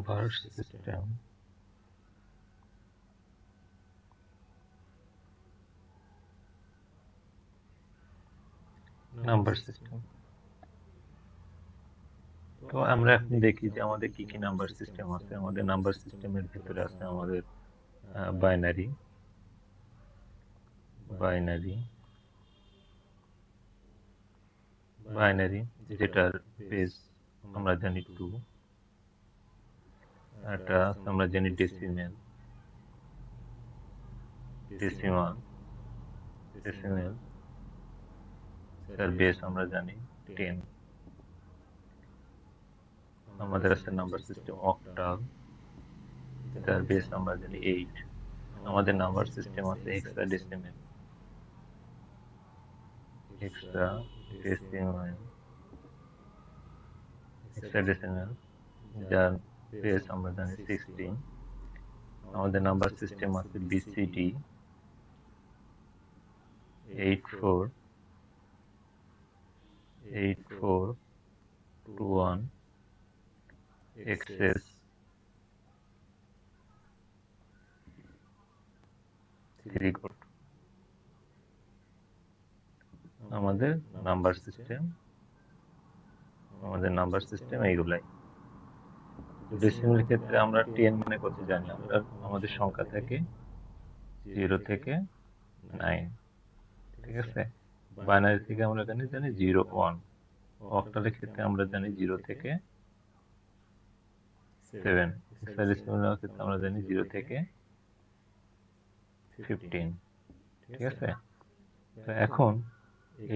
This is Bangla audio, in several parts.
verse system, number system. তো আমরা এখন দেখি যে আমাদের কি কি নাম্বার সিস্টেম আছে। আমাদের নাম্বার সিস্টেমের ভিতরে আছে আমাদের বাইনারি, বাইনারি বাইনারি যেটার বেস আমরা জানি 2, এটা আমরা জানি ডেসিমেল, ডেসিমাল, ডেসিমেল তার বেস আমরা জানি 10। আমাদের আছে নাম্বার সিস্টেম অক্টাল, তার বেস আমরা জানি 8। আমাদের নাম্বার সিস্টেম আছে হেক্সাডেসিমেল, হেক্সাডেসিমেল, হেক্সাডেসিমেল যার বেস আমরা জানি 16। আমাদের নাম্বার সিস্টেম আছে বিসিডি 84, 8421, এক্সএস 3 কোড। আমাদের নাম্বার সিস্টেম এইগুলাই। ডেসিমেল ক্ষেত্রে আমরা 10 মানে কত জানি, আমরা আমাদের সংখ্যা থেকে 0 থেকে 9, ঠিক আছে। বাইনারি থেকে আমরা জানি 0 1। অক্টালের ক্ষেত্রে আমরা জানি 0 থেকে 7। হেক্সাডেসিমেলের ক্ষেত্রে আমরা জানি 0 থেকে 15, ঠিক আছে। তো এখন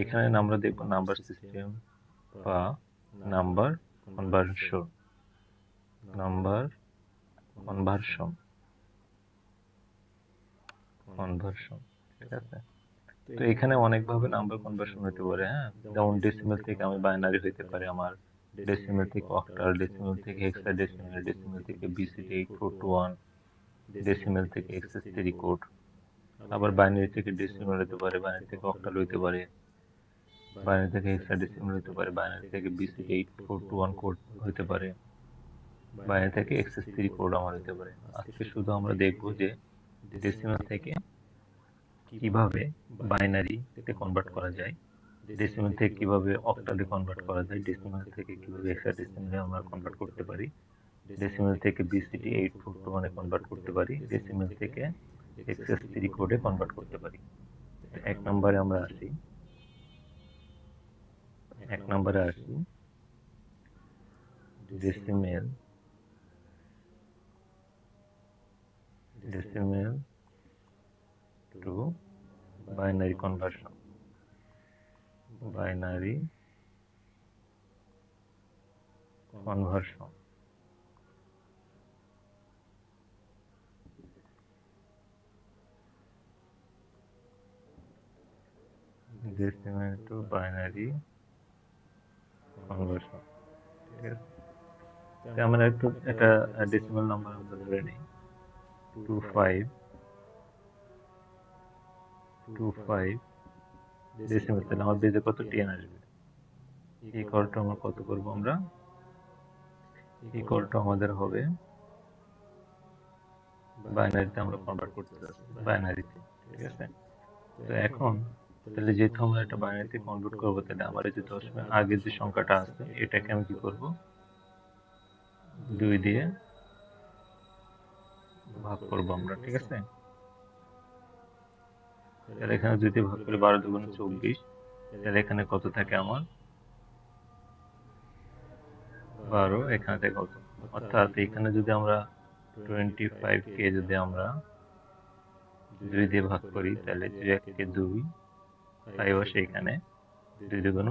এখানে আমরা দেখব নাম্বার সিস্টেম বা number conversion, number conversion, conversion, ঠিক আছে। তো এখানে অনেকভাবে নাম্বার কনভার্সন হতে পারে, হ্যাঁ। যেমন ডেসিমেল থেকে আমি বাইনারি হইতে পারে আমার, ডেসিমেল থেকে অক্টাল, ডেসিমেল থেকে হেক্সাডেসিমেল, ডেসিমেল থেকে বিসিডি 8421, ডেসিমেল থেকে এক্সএস 3 কোড। আবার বাইনারি থেকে ডেসিমেল হতে পারে, বাইনারি থেকে অক্টাল হইতে পারে, বাইনারি থেকে হেক্সাডেসিমেল হতে পারে, বাইনারি থেকে বিসিডি 8421 কোড হইতে পারে, বাইনারি থেকে এক্সএস 3 কোড আমার হতে পারে। আজকে শুধু আমরা দেখব যে ডেসিমেল থেকে কিভাবে বাইনারিতে কনভার্ট করা যায়, ডেসিমেল থেকে কিভাবে অক্টালে কনভার্ট করা যায়, ডেসিমেল থেকে কিভাবে হেক্সাডেসিমেলে আমরা কনভার্ট করতে পারি, ডেসিমেল থেকে বিসিডি 8421 এ কনভার্ট করতে পারি, ডেসিমেল থেকে এক্সএস 3 কোডে কনভার্ট করতে পারি। এক নম্বরে আমরা আসি, decimal two binary conversion, binary conversion. Decimal two binary conversion, ঠিক আছে। আমরা একটু একটা ডেসিমেল নাম্বার আমরা ধরে নিই 25 ডেসিমেল, তাহলে আমার বেজে কত 10 আসবে। ইকুয়ালটা আমরা কত করব, আমরা ইকুয়ালটা আমাদের হবে বাইনারিতে আমরা কনভার্ট করতে যাচ্ছি, বাইনারিতে, ঠিক আছে। তো এখন তাহলে যেহেতু আমরা এটা বাইনারিতে কনভার্ট করবো, তাহলে আমার এই যে 10 আগের যে সংখ্যাটা আছে এটাকে আমি কি করব, 2 দিয়ে ভাগ করব আমরা, ঠিক আছে। তাহলে এখানে 2 দিয়ে ভাগ করে 12 দুগুণে 24, তাহলে এখানে কত থাকে আমার 12, এখানে থেকে কত, অর্থাৎ এখানে যদি আমরা 25 কে যদি আমরা 2 দিয়ে ভাগ করি, তাহলে 2 1 কে 2, 5 আসে এখানে, 2 দুগুণ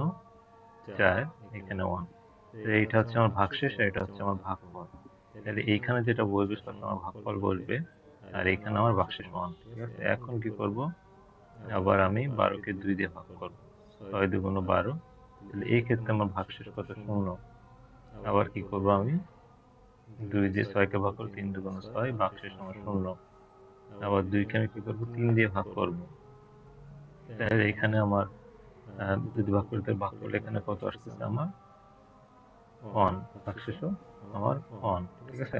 4, এখানে 1। তো এইটা হচ্ছে আমার ভাগশেষ, এটা হচ্ছে আমার ভাগফল। তাহলে এইখানে যেটা বসবে সেটা আমার ভাগফল বসবে, আর এখানে আমার ভাগশেষ 1, ঠিক আছে। এখন কি করব, আবার আমি 12 কে 2 দিয়ে ভাগ করব, 6 দুগুণ 12, তাহলে এই ক্ষেত্রে আমার ভাগশেষ কত, 0। আবার কি করব, আমি 2 দিয়ে 6 কে ভাগ করব, 3 দুগুণ 6, ভাগশেষ আমার 0। আবার 2 কে আমি কি করব, 3 দিয়ে ভাগ করব, তাহলে এখানে আমার যদি ভাগ করতে ভাগ করলে এখানে কত আসতেছে আমার অন, ভাগশেষও আমার অন, ঠিক আছে।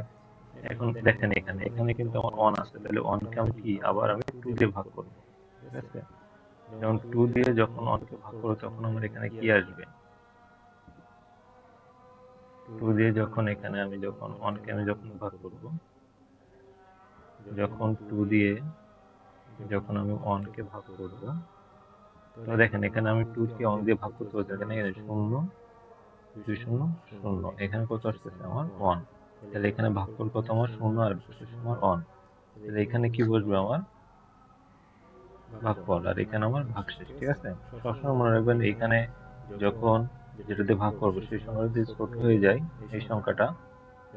এখন দেখেন এখানে এখানে কিন্তু আমার অন আছে, তাহলে অনকে আমি কি আবার আমি 2 দিয়ে ভাগ করব, ঠিক আছে। যেমন 2 দিয়ে যখন অনকে ভাগ করবো তখন আমার এখানে কি আসবে, 2 দিয়ে যখন এখানে আমি যখন অনকে আমি যখন ভাগ করব, যখন 2 দিয়ে যখন আমি অনকে ভাগ করব, তো দেখেন এখানে আমি 2 কে অন দিয়ে ভাগ করতে পারছি, এখানে 0 2 0 0, এখানে কত আসতেছে আমার 1, তাহলে এখানে ভাগফল কত আমার 0 আর ভাগশেষ আমার 1, তাহলে এখানে কি বসবে আমার ভাগফল আর এখানে আমার ভাগশেষ, ঠিক আছে। সবসময় মনে রাখবেন এখানে যখন যেটা দিয়ে ভাগ করবো সেই সংখ্যাটা যদি ছোট হয়ে যায় এই সংখ্যাটা,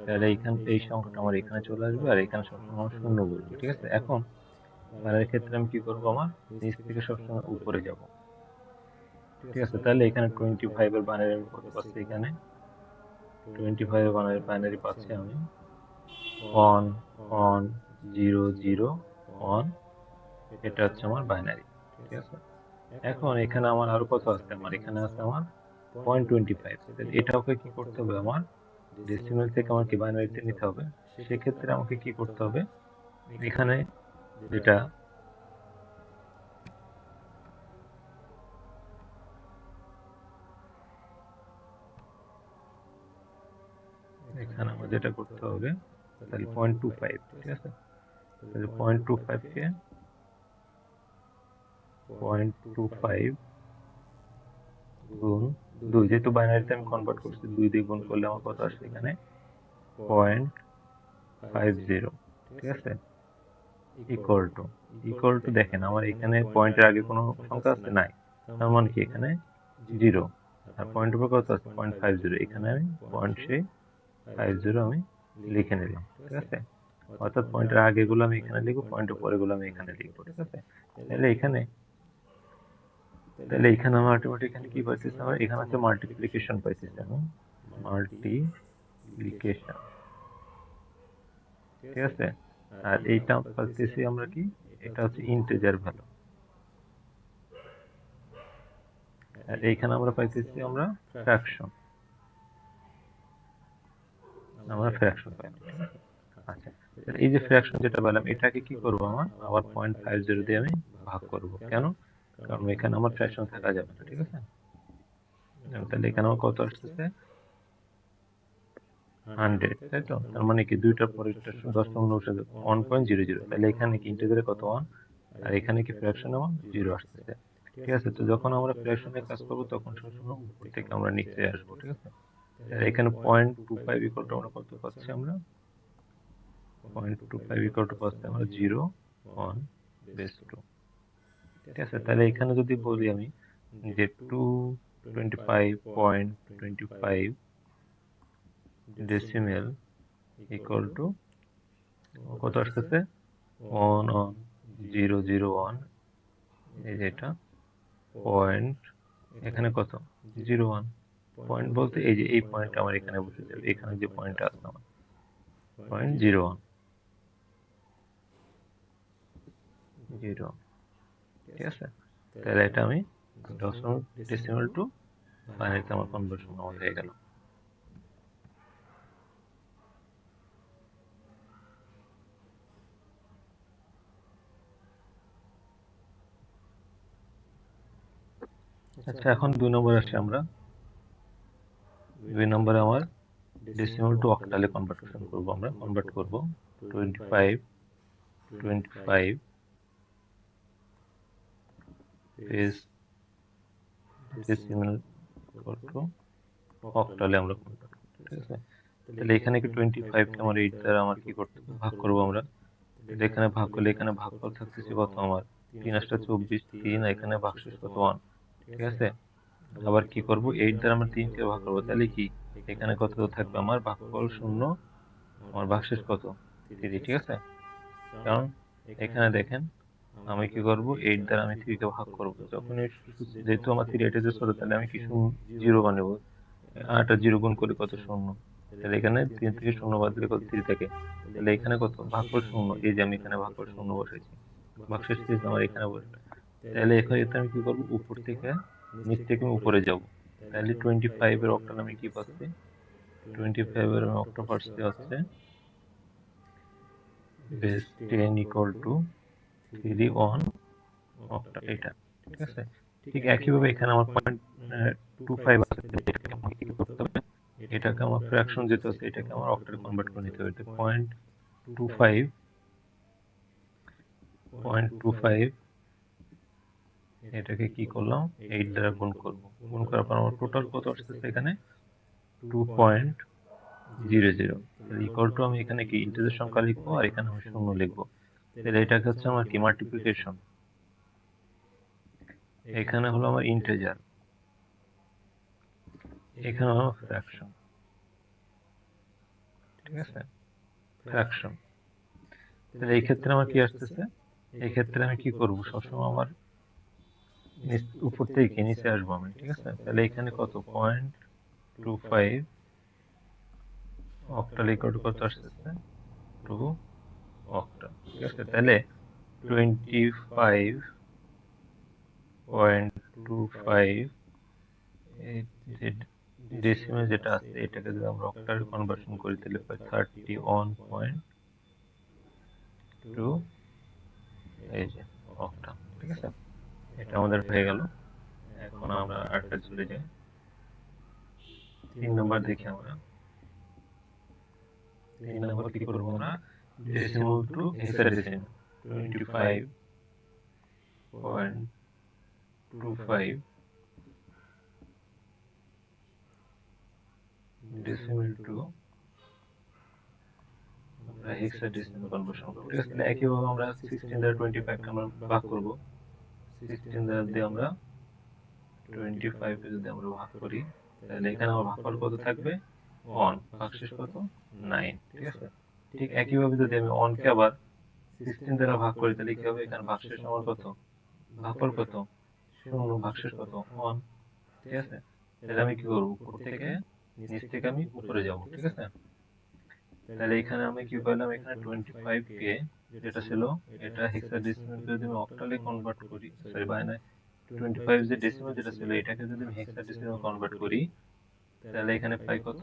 তাহলে এই সংখ্যাটা আমার এখানে চলে আসবে আর এখানে সবসময় আমার 0 বসবে, ঠিক আছে। এখন বাইরের ক্ষেত্রে আমি কি করবো, আমার নিচ থেকে সবসময় উপরে যাব, ঠিক আছে। তাহলে এখানে 25 এর বাইনারি আমি কত পাচ্ছি, এখানে 25 এর বাইনারি পাচ্ছি আমি অন অন 0 0 অন, এটা হচ্ছে আমার বাইনারি, ঠিক আছে। এখন এখানে আমার আরো কত আছে, আমার এখানে আছে আমার 0.25, তাহলে এটাকে কি করতে হবে, আমার ডেসিমেল থেকে আমার কি বাইনারিতে নিতে হবে। সেক্ষেত্রে আমাকে কি করতে হবে, এখানে যেটা এখানে আমার যেটা করতে হবে, তাহলে 0.25, ঠিক আছে। তাহলে 0.25 কে 0.25 গুণ 2, যেহেতু বাইনারিতে আমি কনভার্ট করছি 2 দিয়ে গুণ করলে আমার কত আসে, এখানে 0.50, ঠিক আছে, ইকুয়াল টু দেখেন আমার এখানে পয়েন্টের আগে কোনো সংখ্যা আছে নাই, তার মানে কি এখানে 0 আর পয়েন্ট উপর কত আছে 0.50, এখানে আমি 0.50 আমি লিখে নিলাম, ঠিক আছে। অর্থাৎ পয়েন্টের আগে গুলো আমি এখানে লিখবো, পয়েন্টের পরে গুলো আমি এখানে লিখবো, ঠিক আছে। তাহলে এখানে আমার অটোমেটিক্যালি কি পাইতেছি, আমার এখানে আছে মাল্টিপ্লিকেশন পাইতেছি, আমি মাল্টিপ্লিকেশন, ঠিক আছে। আর এইটা পাইতেছি আমরা কি, এটা হচ্ছে ইন্টিজার ভ্যালু, আর এইখানে আমরা পাইতেছি আমরা ফ্র্যাকশন, আমরা ফ্র্যাকশন পাইলাম, ঠিক আছে। আচ্ছা, তাহলে এই যে ফ্র্যাকশন যেটা পেলাম এটাকে কি করবো, আমার আবার 0.50 দিয়ে আমি ভাগ করব, কেন, কারণ এখানে আমার ফ্র্যাকশন থাকা যাবে না, ঠিক আছে। তাহলে এখানে আমার কত আসতেছে 100, তাই তো। তার মানে কি দুইটার পরে 10 বসে 1.00, তাহলে এখানে কি ইন্টিজারে কত 1 আর এখানে কি ফ্র্যাকশন আমার 0 আসতেছে, ঠিক আছে। তো যখন আমরা ফ্র্যাকশনের কাজ করবো তখন সবসময় উপর থেকে আমরা নিচে আসবো, ঠিক আছে। তাহলে এখানে 0.25 ইকুয়াল টু আমরা কত পাচ্ছি, আমরা 0.25 ইকুয়াল টু পাচ্ছি আমরা 0.1 বেস 2, ঠিক আছে। তাহলে এখানে যদি বলি আমি যে 225.25 ডেসিমেল ইকুয়াল টু কত আসতেছে 1.001, এই যে এটা পয়েন্ট, এখানে কত 0.1, পয়েন্ট বলতে এই যে এই পয়েন্ট আমার এখানে বসে যাবে, এখানে যে পয়েন্টটা আছে আমার 0.01 0, ঠিক আছে। তাহলে এটা আমি দশমিক ডেসিমেল টু বাইনারিতে আমার কনভার্সন আমার হয়ে গেল। আচ্ছা, এখন 2 নম্বর আসি আমরা। 2 নম্বরে আমার ডেসিমেল টু অক্টালে কনভার্সন করব, আমরা কনভার্ট করব 25 পেজ ডেসিমেল ইকুয়াল টু অক্টালে আমরা কনভার্ট করব, ঠিক আছে। তাহলে এখানে কি 25 কে আমার 8 দ্বারা আমার কি করতে ভাগ করব আমরা, তাহলে এখানে ভাগ করলে এখানে ভাগফল থাকতেছে কত আমার 3 8 24, 3, এখানে ভাগশেষ কত 1, ঠিক আছে। আবার কি করব 8 দ্বারা আমরা 3 কে ভাগ করব, তাহলে কি এখানে কত থাকবে আমার ভাগফল 0, আমার ভাগশেষ কত 3, ঠিক আছে। কারণ এখানে দেখেন আমি কি করব 8 দ্বারা আমি 3 কে ভাগ করব, যখন যেহেতু আমার 3 এটা যে ছোট, তাহলে আমি কি 0 বানাবো, 8 আর 0 গুণ করে কত 0, তাহলে এখানে 3 থেকে 0 বাদ দিলে কত 3 থাকে, তাহলে এখানে কত ভাগফল 0, এই যে আমি এখানে ভাগফল 0 বসাইছি, ভাগশেষ 3 আমার এখানে বসবে। তাহলে এখানে আমি কি করব উপর থেকে নিচ থেকে আমি উপরে যাব, তাহলে 25 এর অক্টাল আমি কি পাচ্ছি 25 এর অক্টা পাচ্ছি হচ্ছে base 10 equal to 3 on octa, এটা ঠিক আছে। ঠিক একইভাবে এখানে আমার 0.25 আছে, এটাকে আমাকে কি করতে হবে, এটাকে আমার ফ্র্যাকশন যেটা আছে এটাকে আমার অক্টালে কনভার্ট করে নিতে হবে। 0.25 এটাকে কি করলাম 8 দ্বারা গুণ করব, গুণ করার পর আমার টোটাল কত আসতেছে এখানে 2.00, তাহলে ইকুয়াল টু আমি এখানে কি ইন্টিজার সংখ্যা লিখবো আর এখানে আমি শূন্য লিখবো, তাহলে এটাকে হচ্ছে আমার কি মাল্টিপ্লিকেশন, এখানে হলো আমার ইন্টিজার, এখানে হলো ফ্র্যাকশন, ঠিক আছে, ফ্র্যাকশন। তাহলে এই ক্ষেত্রে আমার কি আসতেছে, এই ক্ষেত্রে আমি কি করব, সবসময় আমার উপর থেকে নিচে আসবো আমি, ঠিক আছে। তাহলে এখানে কত 0.25 অক্টাল ইকুয়াল টু কত আসতেছে 2 অক্টা, ঠিক আছে। তাহলে 25.25 ডেসিমাল যেটা আছে এটাকে যদি আমরা অক্টালে কনভার্সন করি তাহলে পাই 31.2 এই যে অক্টা, ঠিক আছে। এটা আমাদের হয়ে গেল। এখন আমরা আরেকটা চলে যাই, 3 নম্বর দেখি আমরা। 3 নম্বর কি করবো আমরা, decimal two hexadecimal 25.25 decimal two আমরা হেক্সাডেসিমাল কনভার্সন করব, ঠিক আছে। একইভাবে আমরা 16 দ্বারা 25 কে আমরা ভাগ করব, 16 দ্বারা দিয়ে আমরা 25 কে যদি আমরা ভাগ করি তাহলে এখানে আমার ভাগফল কত থাকবে 1, ভাগশেষ কত 9, ঠিক আছে। ঠিক একইভাবে যদি আমি 1 কে আবার 16 দ্বারা ভাগ করি তাহলে কি হবে, এখানে ভাগশেষ আমার কত, ভাগফল কত 0, ভাগশেষ কত 1, ঠিক আছে। তাহলে আমি কি করব, উপর থেকে নিচ থেকে আমি উপরে যাব, ঠিক আছে। তাহলে এখানে আমি কি পেলাম, এখানে 25 কে যেটা ছিল এটা হেক্সাডেসিমাল যদি আমি অক্টালে কনভার্ট করি, সরি বাইনারি 25 যে ডেসিমাল যেটা ছিল এটাকে যদি আমি হেক্সাডেসিমাল কনভার্ট করি তাহলে এখানে পাই কত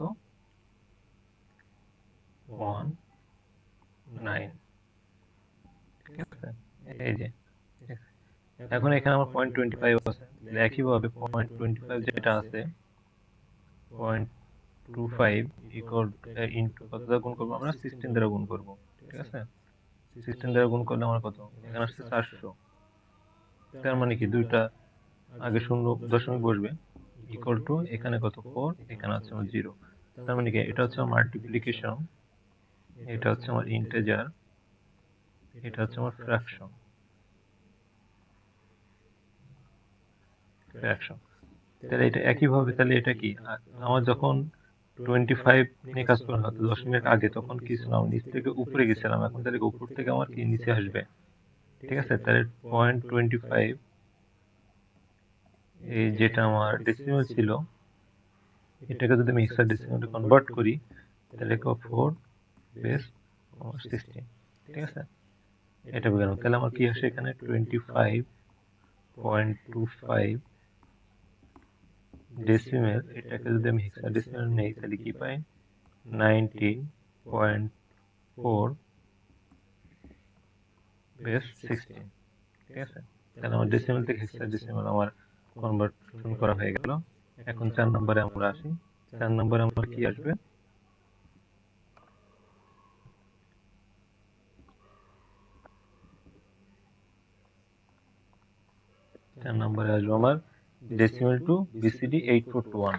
19, ঠিক আছে। এই যে এখন এখানে আমার 0.25 আছে, তাহলে একইভাবে 0.25 যেটা আছে 0.25 ইকুয়াল ইনটু কত দ্বারা গুণ করবো আমরা 16 দ্বারা গুণ করবো, ঠিক আছে। 16 দ্বারা গুণ করলে আমার কত, এখানে আসছে 400, তার মানে কি দুইটা আগে শূন্য দশমিক বসবে, ইকুয়াল টু এখানে কত 4, এখানে হচ্ছে আমার 0, তার মানে কি এটা হচ্ছে আমার মাল্টিপ্লিকেশন, এটা হচ্ছে আমার ইন্টিজার, এটা হচ্ছে আমার ফ্র্যাকশন, ফ্র্যাকশন। তাহলে এটা একইভাবে, তাহলে এটা কি আমার যখন 25 নিয়ে কাজ করা হতো দশমিক আগে তখন কি ছিল, আমি নিচ থেকে উপরে গেছিলাম, এখন তাহলে উপর থেকে আমার কি নিচে আসবে, ঠিক আছে। তাহলে 0.25 এই যেটা আমার ডেসিমাল ছিল এটাকে যদি আমি হেক্সাডেসিমালে কনভার্ট করি তাহলে 4 বেস 16, ঠিক আছে। এটা গেল, তাহলে আমার কি আসে এখানে 25.25 ডেসিমেল, এটাকে যদি আমি হেক্সাডেসিমাল নেই তাহলে কি পাই 19.4 বেস 16, ঠিক আছে। তাহলে আমার ডেসিমেল থেকে হেক্সাডেসিমাল আমার কনভার্সন করা হয়ে গেল। এখন 4 নম্বরে আমরা আসি, 4 নম্বরে আমার কি আসবে, 4 নম্বরে আসবে আমার decimal two BCD 8421,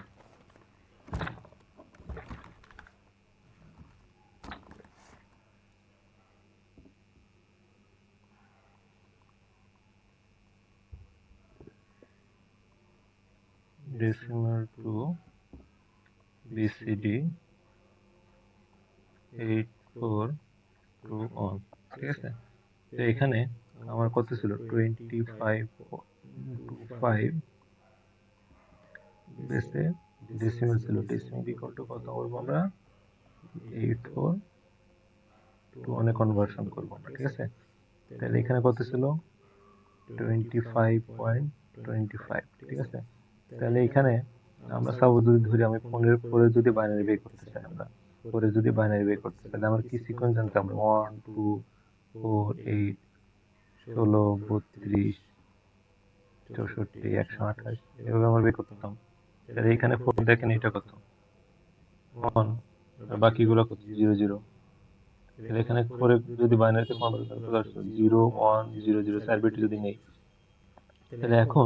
decimal two BCD 8421, ঠিক আছে। তো এখানে আমার কত ছিল 25.25 বেসে ডেসিমেল ছিল, ডেসিমেল ইকুয়াল টু কত বলবো আমরা 842 কনভার্সন করবো আমরা, ঠিক আছে। তাহলে এখানে কত ছিল 25.25, ঠিক আছে। তাহলে এখানে আমরা সাপোজ যদি ধরি আমি ফোনের পরে যদি বাইনারি বের করতে চাই, আমরা পরে যদি বাইনারি বের করতে চাই, তাহলে আমার কি সিকোয়েন্স জানতে হবে? 1 2 4 8 16 32 64 128, এভাবে আমরা বের করতাম। তাহলে এখানে 4 দেখেন, এটা কত? 1, আর বাকিগুলো কত? 0 0। তাহলে এখানে 4 যদি বাইনারিতে কনভার্ট করেন তাহলে 0 1 0 0 4 বিট যদি নেই, তাহলে এখন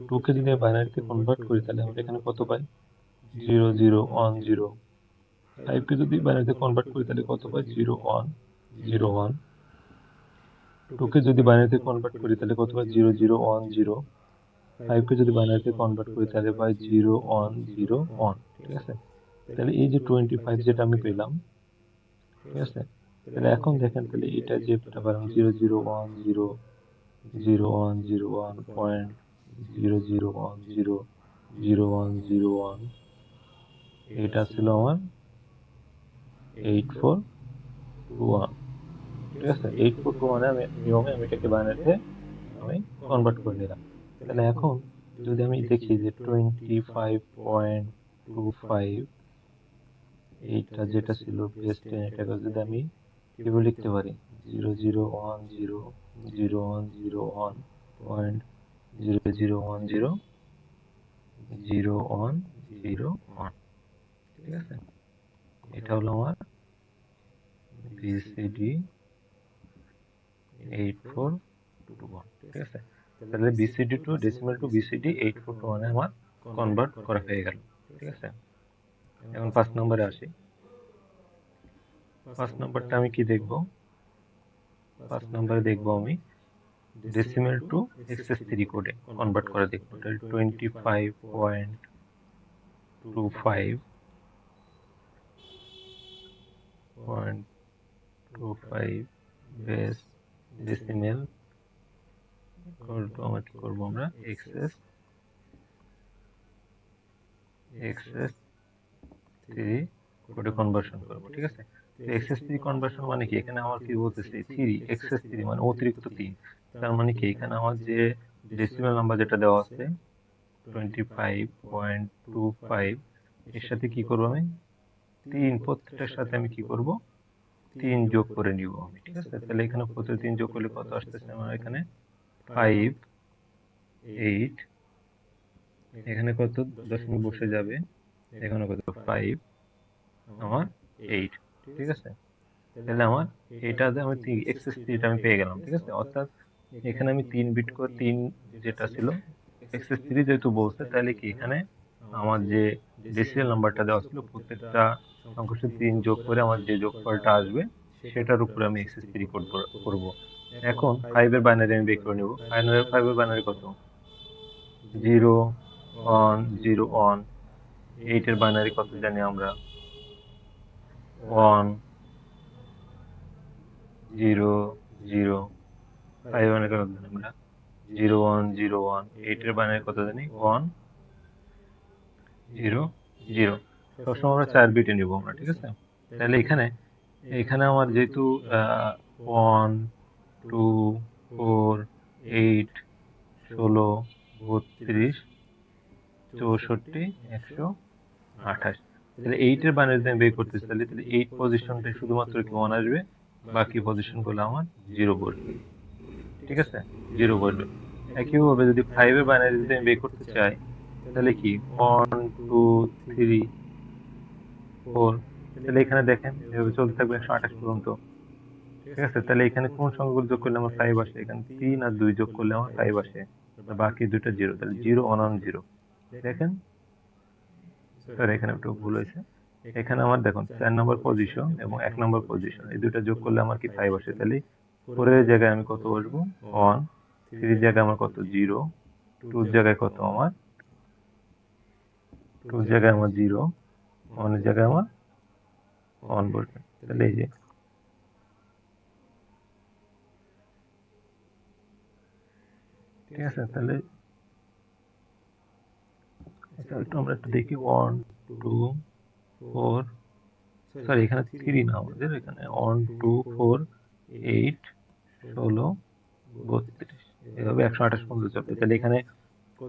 2 কে যদি বাইনারিতে কনভার্ট করি তাহলে আমরা এখানে কত পাই? 0 0 1 0। 5 কে যদি বাইনারিতে কনভার্ট করি তাহলে কত পাই? 0 1 0 1। 2 কে যদি বাইনারিতে কনভার্ট করি তাহলে কত পাই? 0 0 1 0। 5 কে যদি বাইনারিতে কনভার্ট করি তাহলে পাই 0 1 0 1। ঠিক আছে? তাহলে এই যে 25 যেটা আমি পেলাম, ঠিক আছে, তাহলে এখন দেখেন, তাহলে এটা যে পেলাম 0 0 1 0 0 1 0 1 পয়েন্ট 0 0 1 0 0 1 0 1, এটা ছিল আমার 8421। ঠিক আছে, 8421 আমি নিয়মে আমি এটাকে বাইনারিতে আমি কনভার্ট করে নিলাম। তাহলে এখন যদি আমি দেখি যে 25.25, এইটা যেটা ছিল বেস 10, এটাকে যদি আমি কিভাবে লিখতে পারি? 0 0 1 0 0 1 0 1 পয়েন্ট 0 0 1 0 0 1 0 1। ঠিক আছে, এটা হলো আমার বিসিডি 8421। ঠিক আছে, তাহলে BCD to decimal to BCD 8421 আমার কনভার্ট করা হয়ে গেল। ঠিক আছে, এখন 5 নম্বরে আসি। 5 নম্বরটা আমি কি দেখব? 5 নম্বরে দেখব আমি ডেসিমাল টু এক্সএস3 কোডে কনভার্ট করে দেখব। তাহলে 25.25 বেস ডেসিমেল ইকুয়াল টু আমরা কি করবো? আমরা এক্সএস 3 কোডে কনভার্সন করবো। ঠিক আছে, এক্সএস 3 কনভার্সন মানে কি? এখানে আমার কি বলতেছে? 3 এক্সএস 3 মানে অতিরিক্ত 3। তার মানে কি এখানে আমার যে ডেসিমেল নাম্বার যেটা দেওয়া আছে 25.25, এর সাথে কি করবো আমি? 3, প্রত্যেকটার সাথে আমি কি করব? 3 যোগ করে নিব আমি। ঠিক আছে, তাহলে এখানে প্রত্যেক 3 যোগ করলে কত আসতেছে আমার? এখানে 5 8, এখানে কত দশমিক বসে যাবে? এখানে কত? 5 আমার 8। ঠিক আছে, তাহলে আমার এটাতে আমি এক্সেস 3টা আমি পেয়ে গেলাম। ঠিক আছে, অর্থাৎ এখানে আমি 3 বিট করে 3 যেটা ছিল এক্সেস 3 যেহেতু বলছে, তাহলে কি এখানে আমার যে ডেসিমাল নাম্বারটা দেওয়া ছিল প্রত্যেকটা সংখ্যার সাথে 3 যোগ করে আমার যে যোগফলটা আসবে সেটার উপরে আমি এক্সেস 3 করব। এখন 5 এর বাইনারি আমি বের করে নেব। 5 এর বাইনারি কত? 0 1 0 1। 8 এর বাইনারি কত জানি আমরা? 1 0 0। 5 এর বাইনারি কত জানি আমরা? 0 1 0 1। 8 এর বাইনারি কত জানি? 1 0 0। সবসময় আমরা 4 বিটে নিব আমরা। ঠিক আছে, তাহলে এখানে এখানে আমার যেহেতু 1 2 4 8 16 32 64 128, তাহলে 8 এর বাইনারি যদি আমি বের করতেছি তাহলে 8 পজিশনটা শুধুমাত্র কি 1 আসবে, বাকি পজিশন গুলো আমার 0 বসবে। ঠিক আছে, 0 বসবে। একইভাবে যদি 5 এর বাইনারি যদি আমি বের করতে চাই তাহলে কি 1 2 3 4, তাহলে এখানে দেখেন এভাবে চলতে থাকবে 128 পর্যন্ত। ঠিক আছে, তাহলে এখানে কোন সংখ্যাগুলো যোগ করলে আমার 5 আসে? এখানে 3 আর 2 যোগ করলে আমার 5 আসে, আর বাকি দুটো 0, তাহলে 0 1 1 0। দেখেন, স্যার এখানে একটু ভুল হয়েছে। এখানে আমার দেখুন 4 নম্বর পজিশন এবং 1 নম্বর পজিশন এই দুটো যোগ করলে আমার কি 5 আসে, তাহলে 4 এর জায়গায় আমি কত বসবো? 1। 3 এর জায়গায় আমার কত? 0। 2 এর জায়গায় কত আমার? 2 এর জায়গায় আমার 0। 1 এর জায়গায় আমার 1 বসবে। তাহলে এই যে, ঠিক আছে, তাহলে আচ্ছা একটু আমরা একটু দেখি 1 2 4, সরি এখানে 3 না, আমাদের এখানে 1 2 4 8 16 32, এভাবে 128 পর্যন্ত চলবে। তাহলে এখানে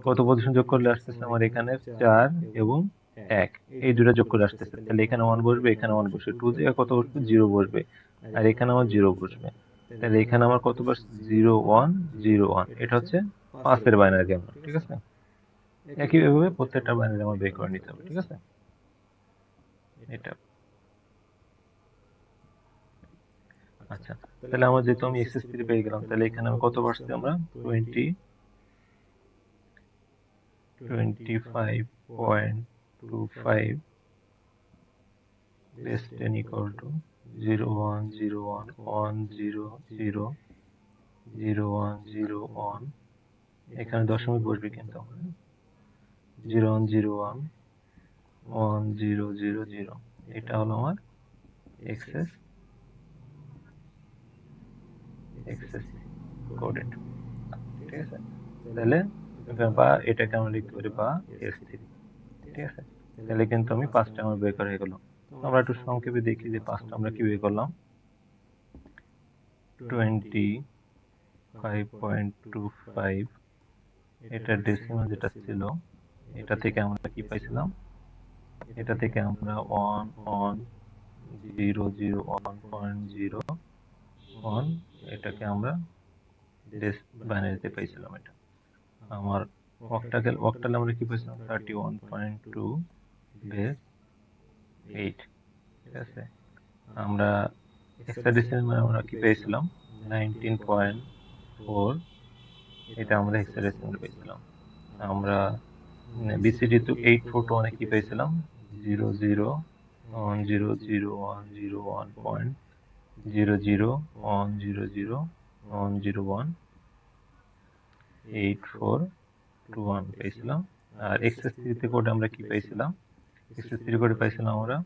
কত পজিশন যোগ করলে আসতেছে আমার এখানে 4 এবং 1, এই দুটো যোগ করে আসতেছে। তাহলে এখানে 1 বসবে, এখানে 1 বসবে, 2 জায়গায় কত বসবে, 0 বসবে, আর এখানে আমার 0 বসবে। তাহলে এখানে আমার কত বসছে, 0 1 0 1। এটা হচ্ছে 5 এর বাইনারি আমার, ঠিক আছে। একইভাবে প্রত্যেকটা বাইনারি আমার বের করে নিতে হবে, ঠিক আছে। এটা আচ্ছা, তাহলে আমার যেহেতু আমি XS3 পেয়ে গেলাম, তাহলে এখানে আমি কত পারছি, আমরা 25.25 base 10 equal to 0 1 0 1 1 0 0 0 1 0 1। এখানে দশমিক বসবে কিন্তু আমার 0 1 0 1 1 0 0 0। এটা হলো আমার এক্সেস কোডেড, ঠিক আছে। তাহলে বা এটাকে আমরা লিখতে পারি বা S3, ঠিক আছে। তাহলে কিন্তু আমি 5টা আমার বের করা হয়ে গেল। আমরা একটু সংক্ষেপে দেখি যে 5টা আমরা কি বের করলাম। 25.25 এটা ডেসিমাল যেটা ছিল, এটা থেকে আমরা কি পাইছিলাম, এটা থেকে আমরা 1 1 0 0 1.01 এটাকে আমরা বাইনারিতে পাইছিলাম। এটা আমার অক্টালে আমরা কি পাইছিলাম, 31.2 বেস 8, ঠিক আছে। আমরা হেক্সাডেসিমালে আমরা কি পেয়েছিলাম, 19.4, এটা আমরা হেক্সাডেসিমালে পেয়েছিলাম। আমরা বিসিডি তো 841 কি পেয়েছিলাম, 0 0 1 0 0 1 0 1.0 0 1 0 0 1 0 1 8421 পেয়েছিলাম। আর XS3 তে কোডে আমরা কি পেয়েছিলাম, XS3 কোডে পাইছিলাম আমরা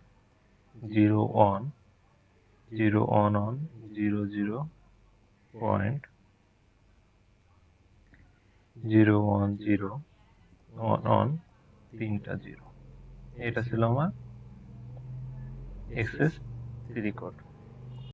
0 1 0 1 1 0 0 পয়েন্ট 0 1 0 1 1 তিনটা 0। এটা ছিল আমার XS3 কোড।